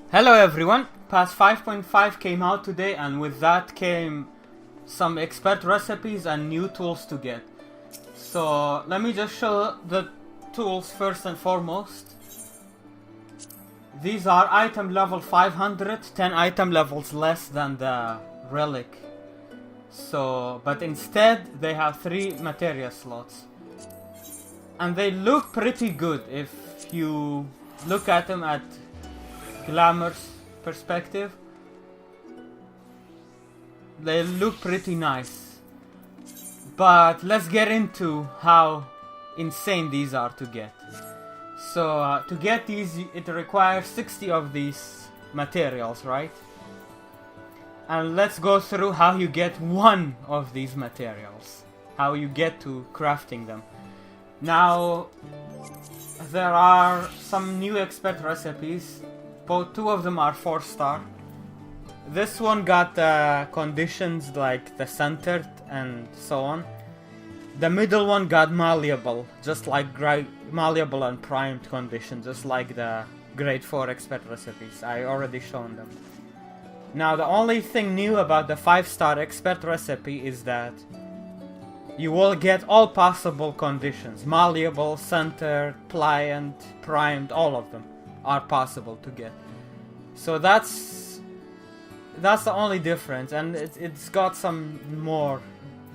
Hello everyone, Pass 5.5 came out today, and with that came some expert recipes and new tools to get. So let me just show the tools first and foremost. These are item level 500, 10 item levels less than the relic. But instead they have 3 materia slots. And they look pretty good if you look at them at Glamour's perspective. They look pretty nice. But let's get into how insane these are to get. So to get these, it requires 60 of these materials, right? And let's go through how you get one of these materials. How you get to crafting them. Now, there are some new expert recipes. Two of them are 4-star. This one got conditions like the centered and so on. The middle one got malleable, just like malleable and primed conditions, just like the grade 4 expert recipes. I already shown them. Now the only thing new about the 5-star expert recipe is that you will get all possible conditions. Malleable, centered, pliant, primed, all of them are possible to get. So that's the only difference, and it's got some more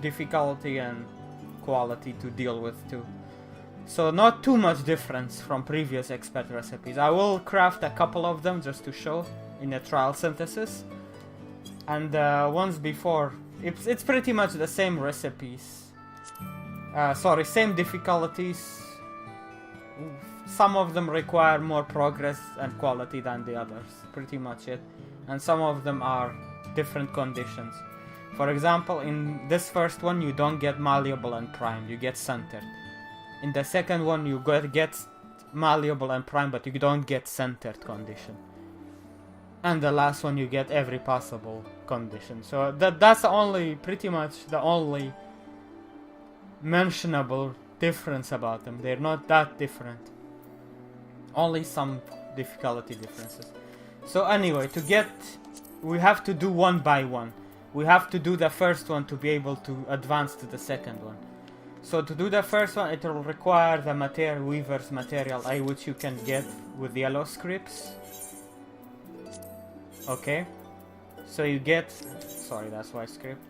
difficulty and quality to deal with too. So not too much difference from previous expert recipes. I will craft a couple of them just to show in a trial synthesis. And ones before, it's pretty much the same recipes. Same difficulties. Some of them require more progress and quality than the others. Pretty much it. And some of them are different conditions. For example, in this first one you don't get malleable and primed, you get centered. In the second one you get malleable and primed, but you don't get centered condition. And the last one you get every possible condition. So that's pretty much the only mentionable difference about them. They're not that different. Only some difficulty differences. So anyway, we have to do one by one. We have to do the first one to be able to advance to the second one. So to do the first one, it will require the Weaver's Material A, which you can get with yellow scripts. Okay. So you get, that's why script.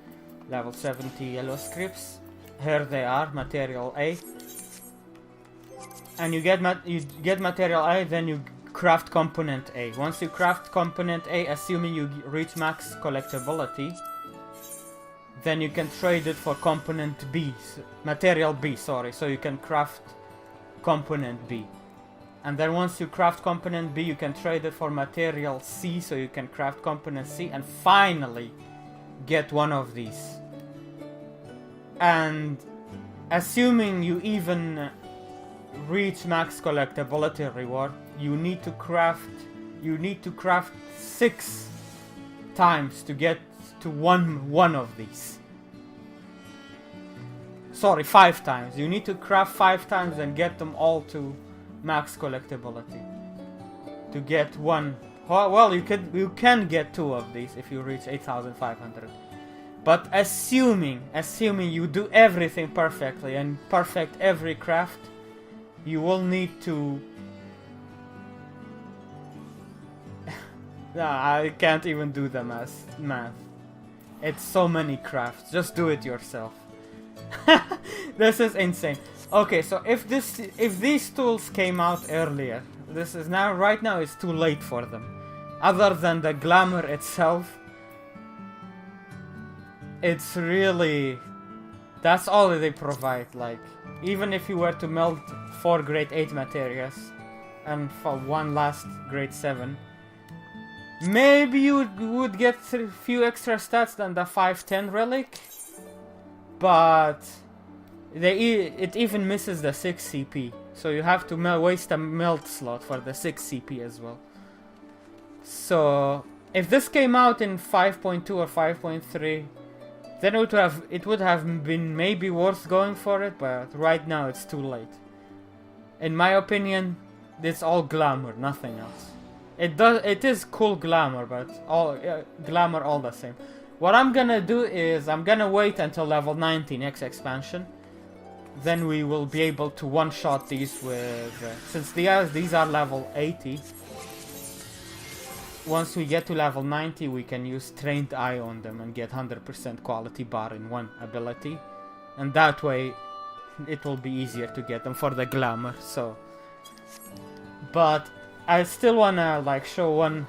Level 70 yellow scripts. Here they are, Material A. And you get Material A, then you craft Component A. Once you craft Component A, assuming you reach max collectability, then you can trade it for Component B, Material B, so you can craft Component B. And then once you craft Component B, you can trade it for Material C, so you can craft Component C, and finally get one of these. And assuming you even reach max collectability reward, you need to craft 6 times to get to one of these. 5 times. You need to craft 5 times and get them all to max collectability to get one. Well, you can get 2 of these if you reach 8,500. But assuming you do everything perfectly and perfect every craft, you will need to... I can't even do the math. It's so many crafts. Just do it yourself. This is insane. Okay, so if these tools came out earlier, right now it's too late for them. Other than the glamour itself, it's really... that's all they provide. Like, even if you were to melt 4 grade 8 materials and for 1 last grade 7, maybe you would get a few extra stats than the 510 relic, but it even misses the 6 CP, so you have to waste a melt slot for the 6 CP as well. So if this came out in 5.2 or 5.3, then it would have been maybe worth going for it, but right now it's too late. In my opinion, it's all glamour, nothing else. It is cool glamour, but glamour all the same. What I'm gonna do is I'm gonna wait until level 90 next expansion. Then we will be able to one-shot these with... since these are level 80. Once we get to level 90, we can use Trained Eye on them and get 100% quality bar in one ability. And that way, it will be easier to get them for the glamour, so... But I still wanna like show one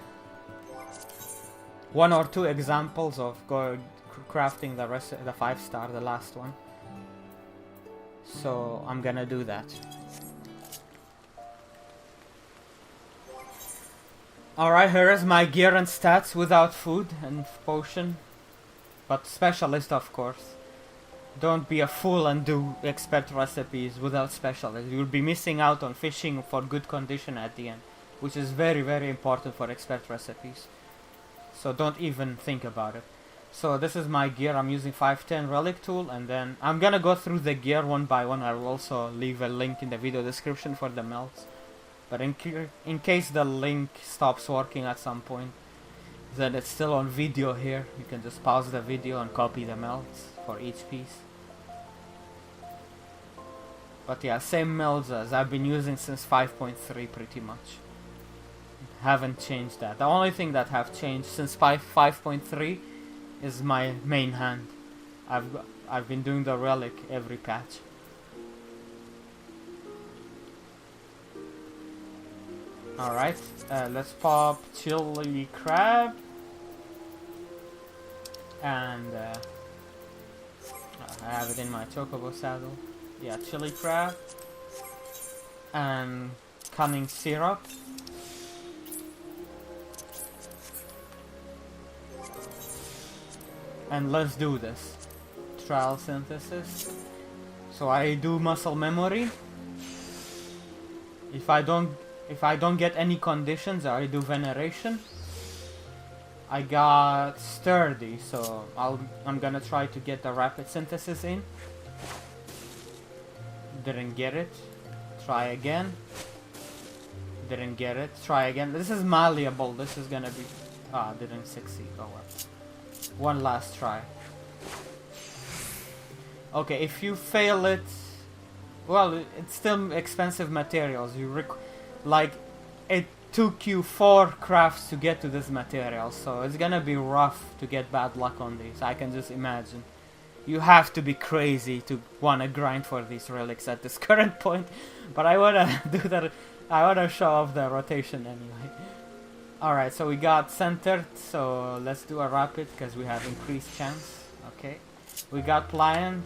or two examples of crafting the rest, the 5-star, the last one. So I'm gonna do that. Alright, here is my gear and stats without food and potion. But specialist, of course. Don't be a fool and do expert recipes without specialist. You'll be missing out on fishing for good condition at the end, which is very, very important for expert recipes. So don't even think about it. So this is my gear. I'm using 510 relic tool, and then I'm gonna go through the gear one by one. I will also leave a link in the video description for the melts. But in case the link stops working at some point, then it's still on video here. You can just pause the video and copy the melts for each piece. But yeah, same melts as I've been using since 5.3 pretty much. Haven't changed that. The only thing that have changed since 5.3 is my main hand. I've been doing the relic every patch. Alright, let's pop chili crab. And I have it in my chocobo saddle. Yeah, chili crab. And cunning syrup. And let's do this. Trial synthesis. So I do muscle memory. If I don't get any conditions, I do veneration. I got sturdy, so I'm gonna try to get the rapid synthesis in. Didn't get it. Try again. Didn't get it. Try again. This is malleable. This is gonna be... didn't succeed. Oh well. One last try. Okay, if you fail it... Well, it's still expensive materials. Like, it took you 4 crafts to get to this material, so it's gonna be rough to get bad luck on these. I can just imagine. You have to be crazy to wanna grind for these relics at this current point. But I wanna do that. I wanna show off the rotation anyway. Alright, so we got centered, so let's do a rapid because we have increased chance. Okay. We got pliant,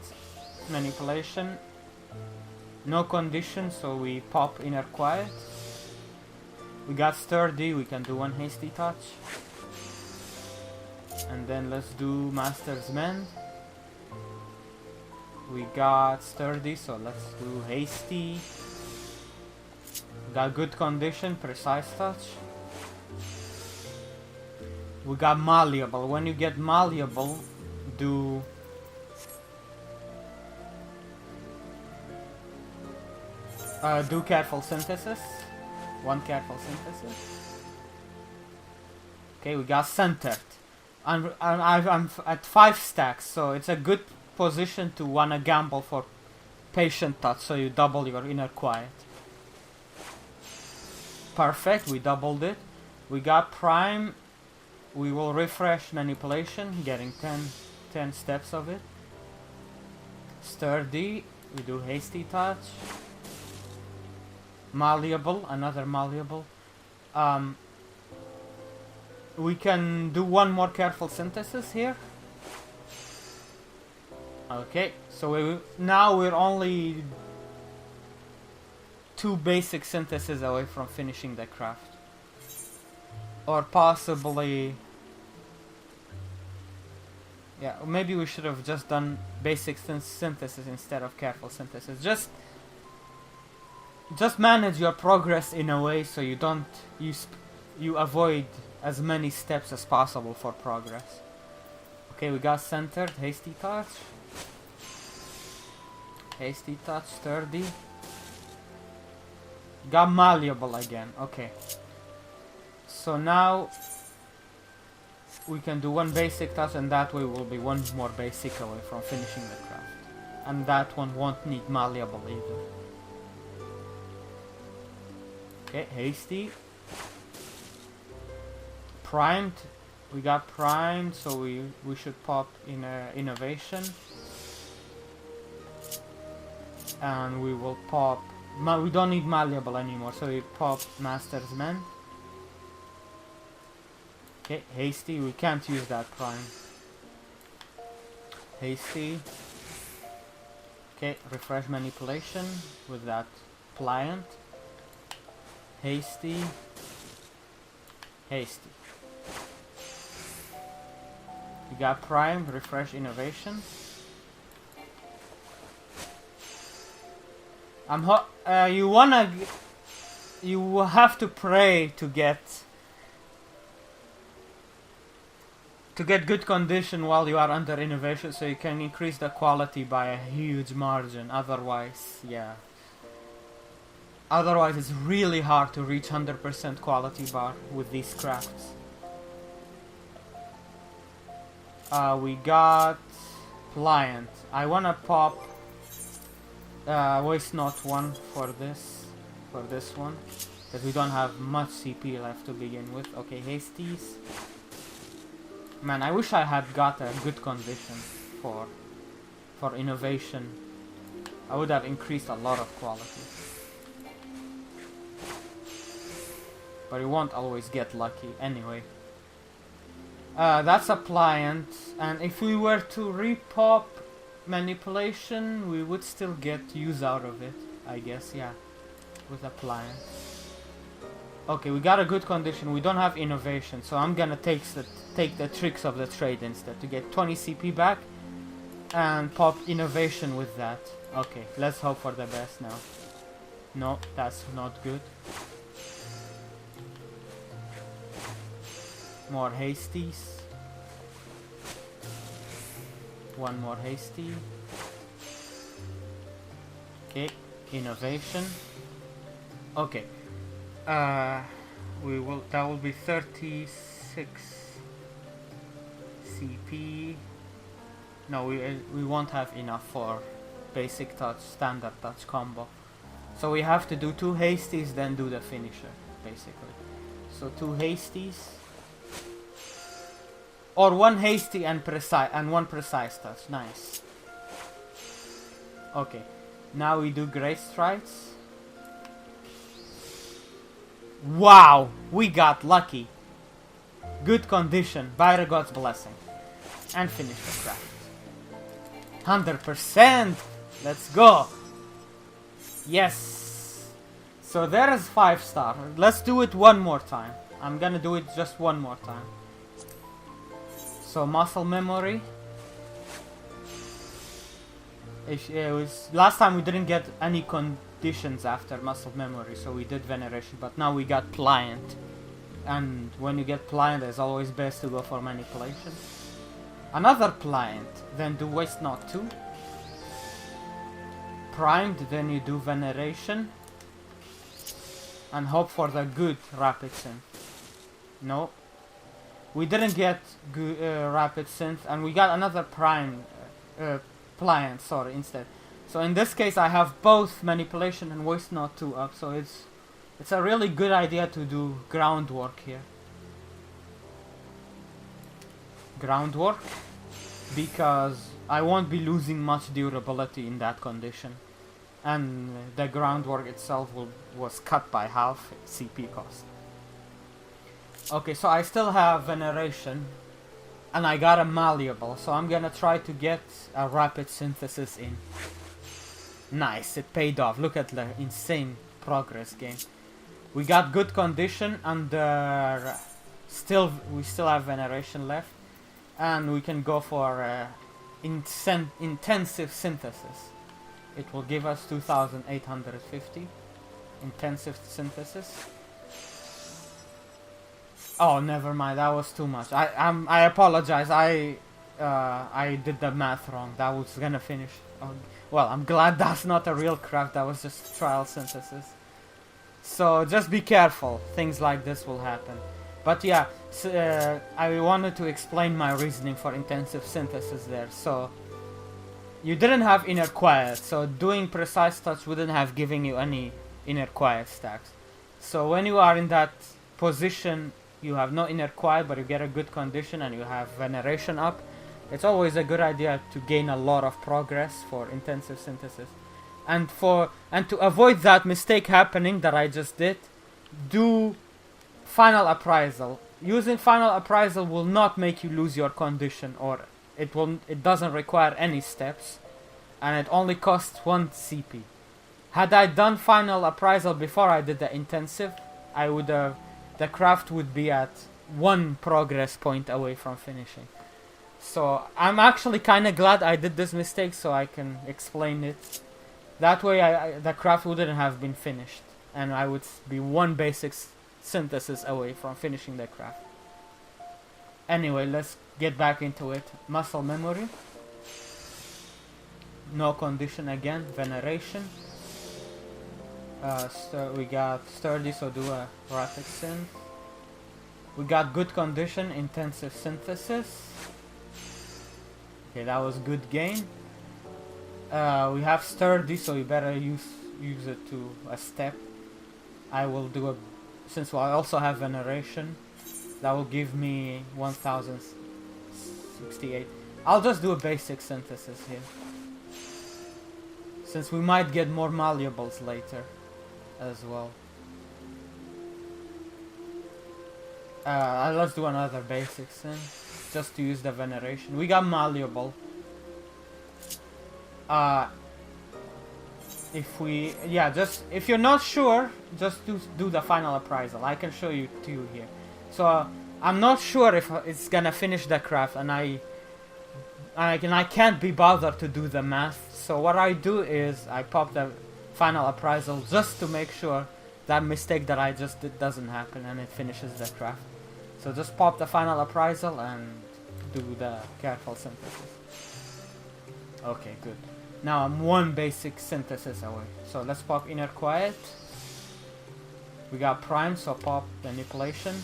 manipulation. No condition, so we pop inner quiet. We got sturdy, we can do one hasty touch. And then let's do master's mend. We got sturdy, so let's do hasty. Got good condition, precise touch. We got malleable. When you get malleable, do careful synthesis. One careful synthesis. Okay, we got centered. I'm at 5 stacks, so it's a good position to wanna gamble for patient touch, so you double your inner quiet. Perfect, we doubled it. We got prime. We will refresh manipulation, getting 10 steps of it. Sturdy, we do hasty touch. Malleable, another malleable. We can do one more careful synthesis here. Okay, so now we're only 2 basic syntheses away from finishing the craft. Or possibly... Yeah, maybe we should have just done basic synthesis instead of careful synthesis. Just manage your progress in a way so you don't... You avoid as many steps as possible for progress. Okay, we got centered, hasty touch. Hasty touch, sturdy. Got malleable again, okay. So now we can do one basic touch, and that way we'll be one more basic away from finishing the craft. And that one won't need malleable either. Okay, hasty. Primed. We got primed, so we should pop in innovation. And we will pop... we don't need malleable anymore, so we pop Master's Men. Okay, hasty. We can't use that prime. Hasty. Okay, refresh manipulation with that pliant. Hasty. Hasty. We got prime, refresh innovation. You have to pray to get good condition while you are under innovation, so you can increase the quality by a huge margin. Otherwise, yeah. Otherwise, it's really hard to reach 100% quality bar with these crafts. We got pliant. I wanna pop waste not 1 for this one, because we don't have much CP left to begin with. Okay, hasties. Man, I wish I had got a good condition for innovation. I would have increased a lot of quality. But you won't always get lucky anyway. That's a pliant, and if we were to repop manipulation, we would still get use out of it, I guess, yeah, with a pliant. Okay, we got a good condition. We don't have innovation, so I'm gonna take the tricks of the trade instead to get 20 CP back and pop innovation with that. Okay, let's hope for the best now. No, that's not good. More hasties. One more hasty. Okay, innovation. Okay. That will be 36 CP. No, we won't have enough for basic touch, standard touch combo. So we have to do 2 hasties, then do the finisher, basically. So 2 hasties. Or 1 hasty and 1 precise touch. Nice. Okay. Now we do great strides. Wow! We got lucky. Good condition. By the God's blessing. And finish the craft. 100%! Let's go! Yes! So there is 5-star. Let's do it one more time. I'm gonna do it just one more time. So muscle memory. It was last time we didn't get any conditions after muscle memory, so we did veneration, but now we got pliant. And when you get pliant, it's always best to go for manipulation. Another pliant, then do waste not 2. Primed, then you do veneration. And hope for the good rapid synth. No. We didn't get good, rapid synth, and we got another pliant, sorry, instead. So in this case I have both manipulation and waste not 2 up, so it's a really good idea to do groundwork here. Groundwork, because I won't be losing much durability in that condition. And the groundwork itself was cut by half CP cost. Okay, so I still have veneration, and I got a malleable, so I'm gonna try to get a rapid synthesis in. Nice, it paid off. Look at the insane progress game. We got good condition, and we still have veneration left, and we can go for intensive synthesis. It will give us 2,850 intensive synthesis. Oh, never mind. That was too much. I apologize. I did the math wrong. That was gonna finish. Well, I'm glad that's not a real craft. That was just trial synthesis. So just be careful. Things like this will happen. But yeah, I wanted to explain my reasoning for intensive synthesis there. So you didn't have inner quiet, so doing precise touch wouldn't have given you any inner quiet stacks. So when you are in that position, you have no inner quiet, but you get a good condition and you have veneration up. It's always a good idea to gain a lot of progress for intensive synthesis. And to avoid that mistake happening that I just did, do final appraisal. Using final appraisal will not make you lose your condition, or it doesn't require any steps, and it only costs 1 CP. Had I done final appraisal before I did the intensive, the craft would be at 1 progress point away from finishing. So I'm actually kinda glad I did this mistake so I can explain it. That way the craft wouldn't have been finished, and I would be 1 basic synthesis away from finishing the craft. Anyway, let's get back into it. Muscle memory. No condition again. Veneration. We got sturdy, so do a erratic synth. We got good condition, intensive synthesis. Okay, that was good gain. We have sturdy, so you better use it to a step. I will do since I also have veneration, that will give me 1068. I'll just do a basic synthesis here, since we might get more malleables later as well. Let's do another basic synth, just to use the veneration. We got malleable. If you're not sure, just do the final appraisal. I can show you to you here. So I'm not sure if it's gonna finish the craft, and I can't be bothered to do the math. So what I do is I pop the final appraisal just to make sure that mistake that I just did doesn't happen and it finishes the craft. So just pop the final appraisal and do the careful synthesis. Okay, good. Now I'm 1 basic synthesis away. So let's pop inner quiet. We got prime, so pop manipulation.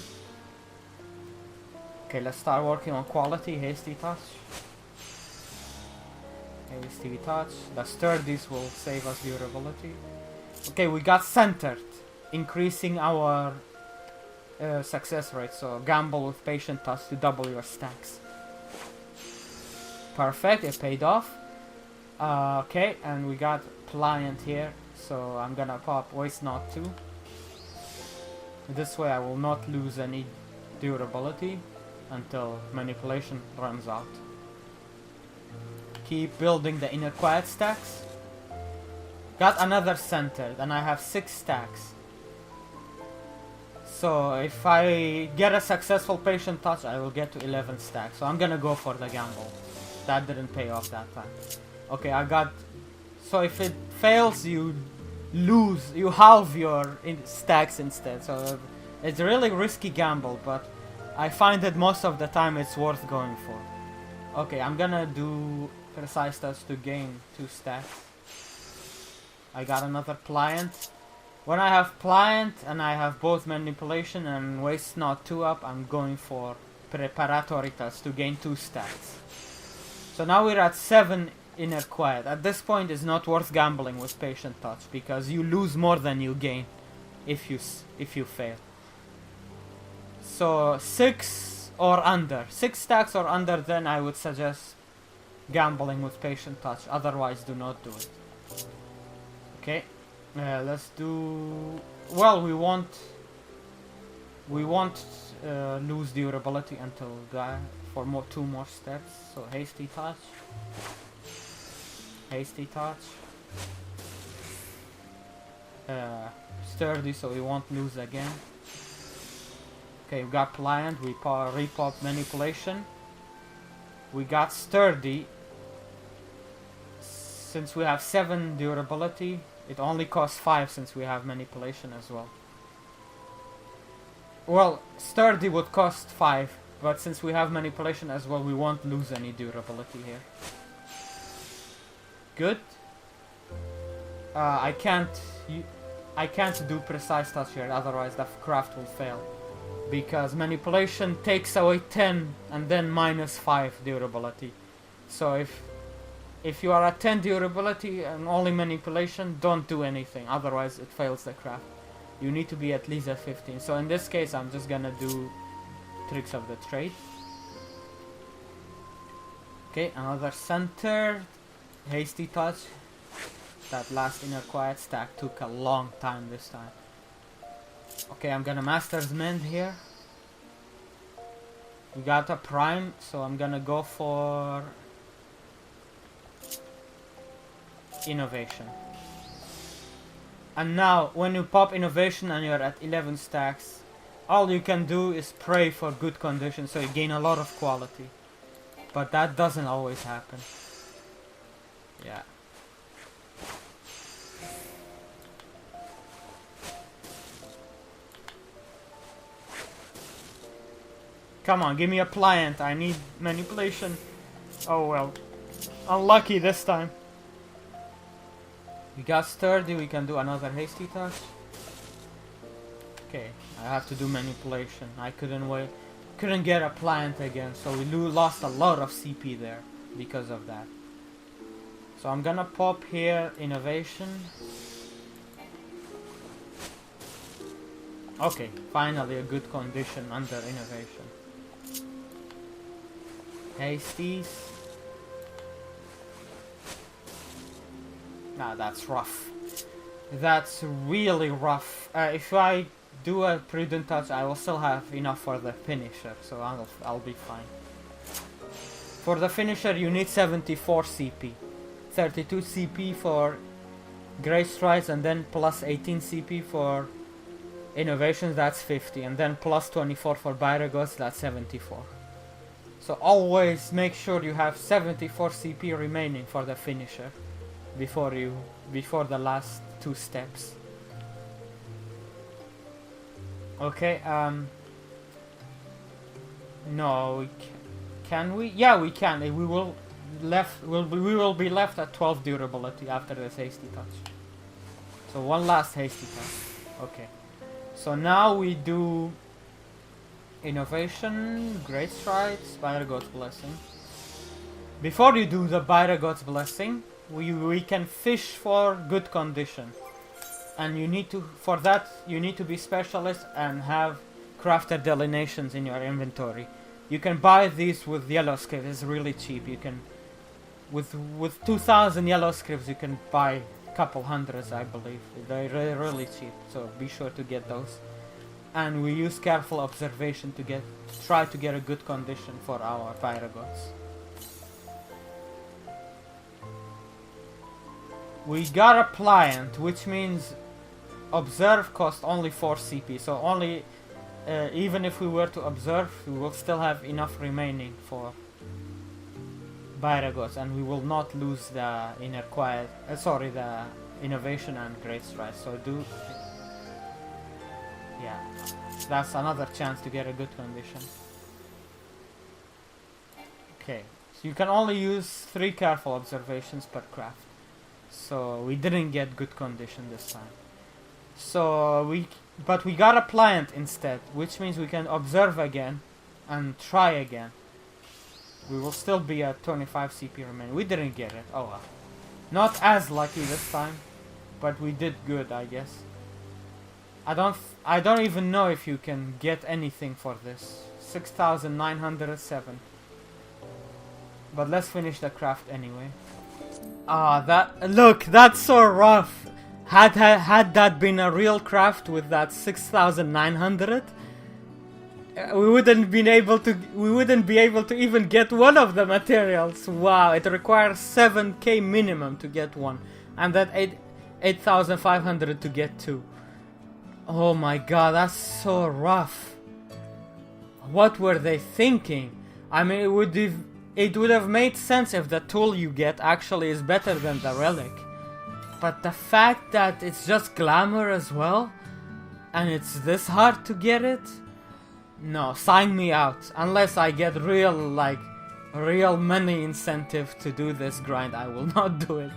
Okay, let's start working on quality. Hasty touch. Hasty touch. The sturdies will save us durability. Okay, we got centered, increasing our success rate. So gamble with patient touch to double your stacks. Perfect, it paid off. Okay, and we got pliant here, so I'm gonna pop waste knot 2. This way I will not lose any durability until manipulation runs out. Keep building the inner quiet stacks. Got another centered, and I have 6 stacks. So if I get a successful patient touch, I will get to 11 stacks. So I'm gonna go for the gamble. That didn't pay off that time. Okay, so if it fails, you halve your stacks instead. So it's a really risky gamble, but I find that most of the time it's worth going for. Okay, I'm gonna do precise touch to gain 2 stacks. I got another pliant. When I have pliant and I have both manipulation and waste knot 2 up, I'm going for preparatory touch to gain 2 stacks. So now we're at 7 inner quiet. At this point it's not worth gambling with patient touch because you lose more than you gain if you fail. So 6 or under, 6 stacks or under, then I would suggest gambling with patient touch. Otherwise, do not do it. Okay, let's do. Well, we won't lose durability until for 2 more steps. So hasty touch. Hasty touch. Sturdy, so we won't lose again. Okay, we got pliant, we repop manipulation. We got sturdy. Since we have 7 durability, it only costs 5 since we have manipulation as well. Well, sturdy would cost 5, but since we have manipulation as well, we won't lose any durability here. Good. I can't do precise touch here, otherwise the craft will fail. because manipulation takes away 10 and then minus 5 durability. So if you are at 10 durability and only manipulation, don't do anything, otherwise it fails the craft. You need to be at least at 15. So in this case I'm just gonna do tricks of the trade. Okay, another center, hasty touch. That last inner quiet stack took a long time this time. Okay, I'm gonna Master's Mend here. We got a prime, so I'm gonna go for innovation. And now, when you pop innovation and you're at 11 stacks, all you can do is pray for good conditions, so you gain a lot of quality. But that doesn't always happen. Yeah. Come on, give me a pliant. I need manipulation. Oh well. Unlucky this time. We got sturdy, we can do another hasty touch. Okay, I have to do manipulation. I couldn't wait. Couldn't get a pliant again, so we lost a lot of CP there because of that. So I'm gonna pop here innovation. Okay, finally a good condition under innovation. Hasties. Nah, that's rough. That's really rough. If I do a prudent touch, I will still have enough for the finisher, so I'll be fine. For the finisher, you need 74 CP, 32 CP for Great Strides, and then plus 18 CP for innovations. That's 50, and then plus 24 for Byragots. That's 74. So always make sure you have 74 CP remaining for the finisher before the last two steps. Okay, no, can we? Yeah, we can. We will be left at 12 durability after this hasty touch. So one last hasty touch. Okay. So now we do innovation, Great Strides, Byragots Blessing. Before you do the Byragots Blessing, we can fish for good condition. And you need to, for that, you need to be specialist and have crafted delineations in your inventory. You can buy these with yellow script. It's really cheap. You can, with 2,000 yellow scripts, you can buy a couple hundreds, I believe. They're really cheap, so be sure to get those. And we use careful observation to try to get a good condition for our Byragots. We got a pliant, which means observe cost only 4 CP, so only even if we were to observe, we will still have enough remaining for Byragots, and we will not lose the inner quiet, the innovation and Great Strides. So yeah, that's another chance to get a good condition. Okay, so you can only use 3 careful observations per craft. So we didn't get good condition this time. But we got a pliant instead, which means we can observe again and try again. We will still be at 25 CP remaining. We didn't get it. Oh well. Not as lucky this time, but we did good, I guess. I don't even know if you can get anything for this. 6,907. But let's finish the craft anyway. Look, that's so rough. Had that been a real craft with that 6,900, we wouldn't be able to even get one of the materials. Wow, it requires 7k minimum to get one, and that 8,500 to get two. Oh my god, that's so rough. What were they thinking? I mean, it would have made sense if the tool you get actually is better than the relic. But the fact that it's just glamour as well, and it's this hard to get it? No, sign me out. Unless I get real money incentive to do this grind, I will not do it.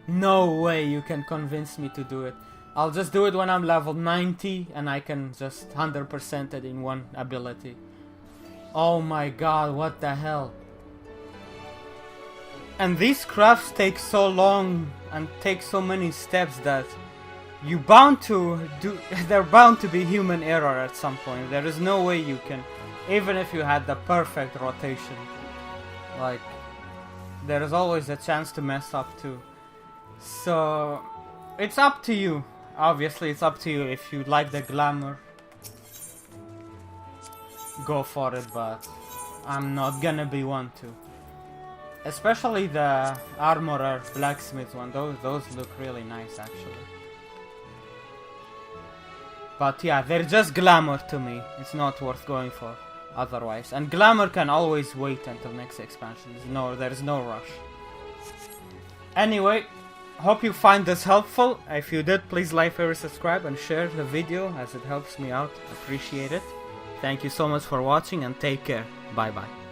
No way you can convince me to do it. I'll just do it when I'm level 90 and I can just 100% it in one ability. Oh my god, what the hell. And these crafts take so long and take so many steps that they're bound to be human error at some point. There is no way you can, even if you had the perfect rotation, like, there is always a chance to mess up too. So, it's up to you. Obviously, it's up to you. If you like the glamour, go for it, but I'm not gonna be one to. Especially the armorer blacksmith one. Those look really nice, actually. But yeah, they're just glamour to me. It's not worth going for otherwise. And glamour can always wait until next expansion. There's no rush. Anyway, hope you find this helpful. If you did, please like, favorite, subscribe, and share the video as it helps me out. Appreciate it. Thank you so much for watching and take care. Bye bye.